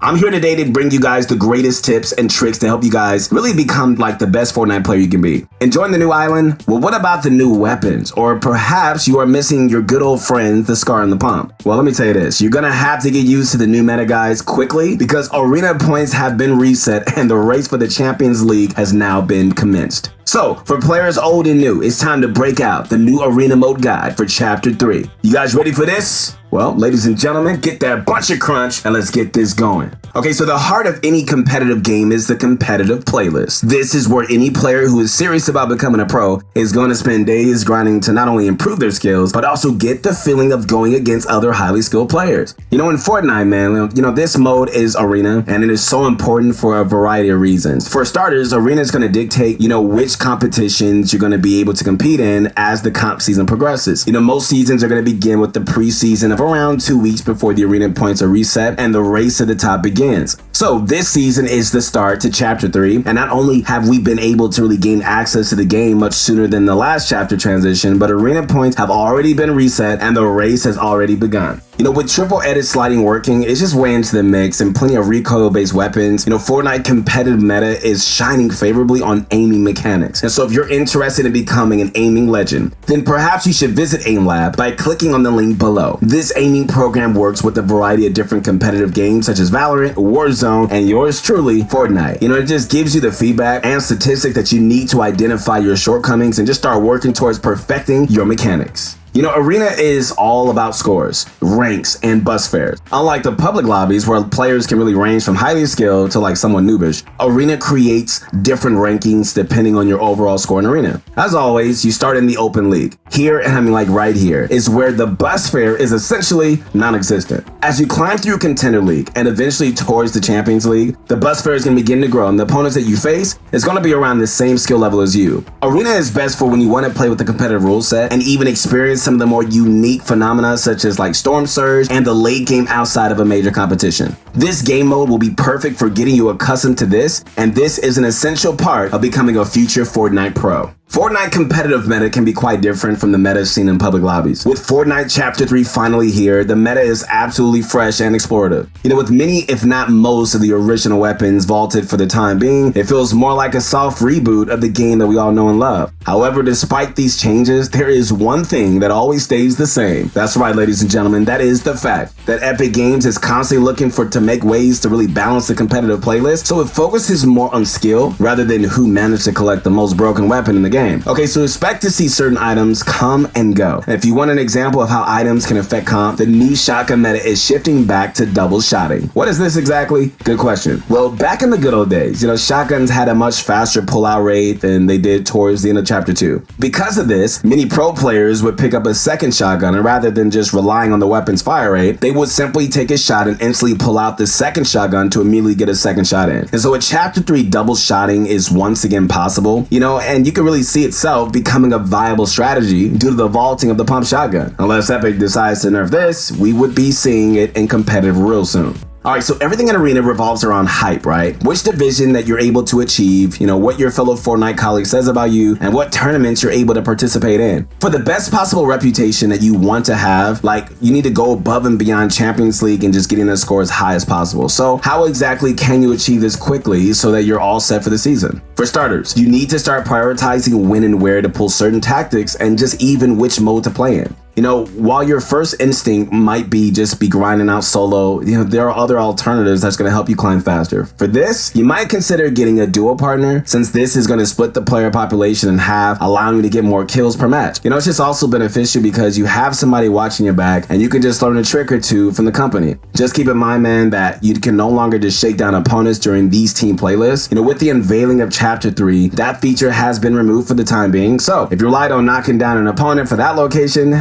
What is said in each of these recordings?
I'm here today to bring you guys the greatest tips and tricks to help you guys really become like the best Fortnite player you can be. Enjoying the new island? Well, what about the new weapons? Or perhaps you are missing your good old friend, the scar on the pump. Well, let me tell you this. You're gonna have to get used to the new meta, guys, quickly because arena points have been reset and the race for the Champions League has now been commenced. So, for players old and new, it's time to break out the new arena mode guide for Chapter 3. You guys ready for this? Well, ladies and gentlemen, get that bunch of crunch and let's get this going. Okay, so the heart of any competitive game is the competitive playlist. This is where any player who is serious about becoming a pro is going to spend days grinding to not only improve their skills, but also get the feeling of going against other highly skilled players. You know, in Fortnite, man, this mode is arena and it is so important for a variety of reasons. For starters, arena is going to dictate, which competitions you're going to be able to compete in as the comp season progresses. Most seasons are going to begin with the preseason of around 2 weeks before the arena points are reset and the race to the top begins. So this season is the start to Chapter 3, and not only have we been able to really gain access to the game much sooner than the last chapter transition, but arena points have already been reset and the race has already begun. With triple edit sliding working, it's just way into the mix and plenty of recoil-based weapons. Fortnite competitive meta is shining favorably on aiming mechanics. And so if you're interested in becoming an aiming legend, then perhaps you should visit Aim Lab by clicking on the link below. This aiming program works with a variety of different competitive games such as Valorant, Warzone, and yours truly, Fortnite. It just gives you the feedback and statistics that you need to identify your shortcomings and just start working towards perfecting your mechanics. Arena is all about scores, ranks, and bus fares. Unlike the public lobbies where players can really range from highly skilled to like someone noobish, Arena creates different rankings depending on your overall score in Arena. As always, you start in the open league. Here, and I mean like right here, is where the bus fare is essentially non-existent. As you climb through Contender League and eventually towards the Champions League, the bus fare is going to begin to grow and the opponents that you face is going to be around the same skill level as you. Arena is best for when you want to play with the competitive rule set and even experience some of the more unique phenomena such as like Storm Surge and the late game outside of a major competition. This game mode will be perfect for getting you accustomed to this, and this is an essential part of becoming a future Fortnite pro. Fortnite competitive meta can be quite different from the meta seen in public lobbies. With Fortnite Chapter 3 finally here, the meta is absolutely fresh and explorative. With many, if not most, of the original weapons vaulted for the time being, it feels more like a soft reboot of the game that we all know and love. However, despite these changes, there is one thing that always stays the same. That's right, ladies and gentlemen, that is the fact that Epic Games is constantly looking to make ways to really balance the competitive playlist, so it focuses more on skill rather than who managed to collect the most broken weapon in the game. Okay, so expect to see certain items come and go. And if you want an example of how items can affect comp, the new shotgun meta is shifting back to double shotting. What is this exactly? Good question. Well, back in the good old days, shotguns had a much faster pullout rate than they did towards the end of Chapter 2. Because of this, many pro players would pick up a second shotgun, and rather than just relying on the weapon's fire rate, they would simply take a shot and instantly pull out the second shotgun to immediately get a second shot in. And so at Chapter 3, double shotting is once again possible, and you can really see itself becoming a viable strategy due to the vaulting of the pump shotgun. Unless Epic decides to nerf this, we would be seeing it in competitive real soon. Alright, so everything in Arena revolves around hype, right? Which division that you're able to achieve, what your fellow Fortnite colleague says about you, and what tournaments you're able to participate in. For the best possible reputation that you want to have, you need to go above and beyond Champions League and just getting the score as high as possible. So how exactly can you achieve this quickly so that you're all set for the season? For starters, you need to start prioritizing when and where to pull certain tactics and just even which mode to play in. While your first instinct might be just be grinding out solo, there are other alternatives that's going to help you climb faster. For this, you might consider getting a duo partner, since this is going to split the player population in half, allowing you to get more kills per match. It's just also beneficial because you have somebody watching your back and you can just learn a trick or two from the company. Just keep in mind, man, that you can no longer just shake down opponents during these team playlists. With the unveiling of Chapter 3, that feature has been removed for the time being. So if you relied on knocking down an opponent for that location,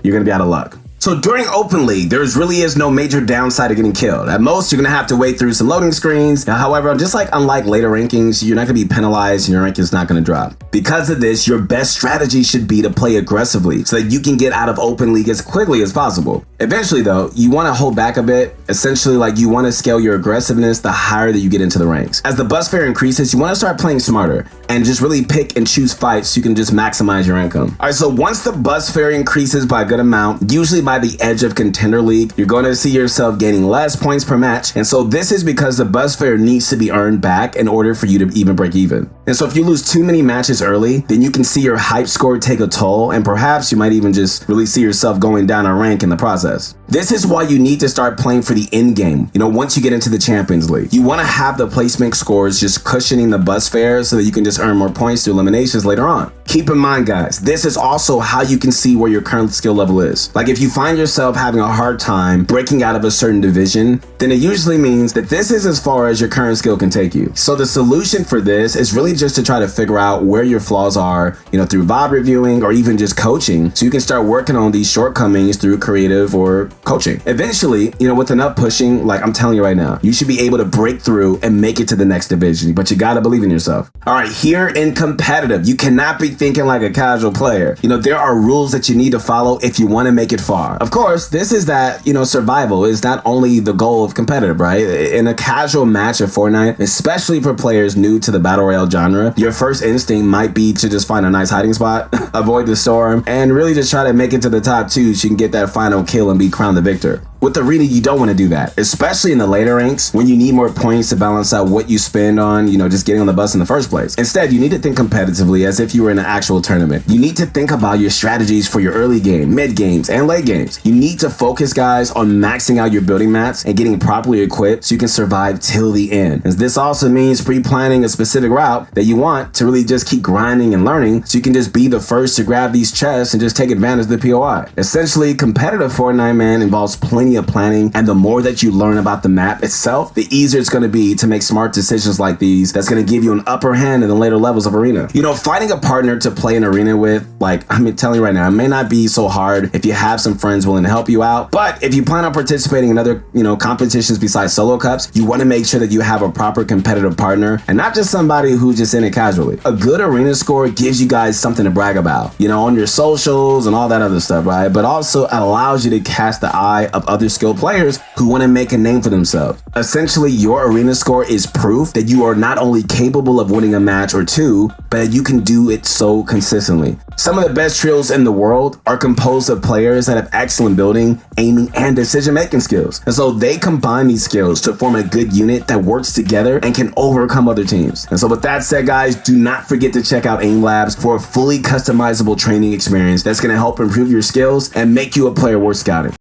you're going to be out of luck. So during Open League, there really is no major downside to getting killed. At most, you're going to have to wait through some loading screens. However, just unlike later rankings, you're not going to be penalized and your rank is not going to drop. Because of this, your best strategy should be to play aggressively so that you can get out of Open League as quickly as possible. Eventually, though, you want to hold back a bit. Essentially, you want to scale your aggressiveness the higher that you get into the ranks. As the bus fare increases, you want to start playing smarter and just really pick and choose fights so you can just maximize your income. All right, so once the bus fare increases by a good amount, usually by the edge of Contender League, you're going to see yourself gaining less points per match. And so this is because the bus fare needs to be earned back in order for you to even break even. And so if you lose too many matches early, then you can see your hype score take a toll, and perhaps you might even just really see yourself going down a rank in the process. This is why you need to start playing for the end game, once you get into the Champions League. You want to have the placement scores just cushioning the bus fare so that you can just earn more points through eliminations later on. Keep in mind, guys, this is also how you can see where your current skill level is. Like if you find yourself having a hard time breaking out of a certain division, then it usually means that this is as far as your current skill can take you. So the solution for this is really just to try to figure out where your flaws are, through VOD reviewing or even just coaching, so you can start working on these shortcomings through creative or coaching. Eventually, with enough pushing, like I'm telling you right now, you should be able to break through and make it to the next division, but you gotta believe in yourself. All right, here in competitive, you cannot be thinking like a casual player. There are rules that you need to follow if you want to make it far. Of course, this is that, survival is not only the goal of competitive, right? In a casual match of Fortnite, especially for players new to the Battle Royale genre, your first instinct might be to just find a nice hiding spot, avoid the storm, and really just try to make it to the top 2 so you can get that final kill and be crowned the victor. With Arena, you don't want to do that, especially in the later ranks when you need more points to balance out what you spend on, just getting on the bus in the first place. Instead, you need to think competitively as if you were in an actual tournament. You need to think about your strategies for your early game, mid games, and late games. You need to focus, guys, on maxing out your building mats and getting properly equipped so you can survive till the end. And this also means pre-planning a specific route that you want to really just keep grinding and learning so you can just be the first to grab these chests and just take advantage of the POI. Essentially, competitive Fortnite, man, involves plenty of planning, and the more that you learn about the map itself, the easier it's going to be to make smart decisions like these that's going to give you an upper hand in the later levels of Arena. Finding a partner to play an Arena with, I'm telling you right now, it may not be so hard if you have some friends willing to help you out, but if you plan on participating in other, competitions besides solo cups, you want to make sure that you have a proper competitive partner and not just somebody who's just in it casually. A good Arena score gives you guys something to brag about, on your socials and all that other stuff, right? But also allows you to catch the eye of other skilled players who want to make a name for themselves. Essentially, your Arena score is proof that you are not only capable of winning a match or two, but you can do it so consistently. Some of the best trios in the world are composed of players that have excellent building, aiming, and decision-making skills. And so they combine these skills to form a good unit that works together and can overcome other teams. And so with that said, guys, do not forget to check out Aim Labs for a fully customizable training experience that's going to help improve your skills and make you a player worth scouting.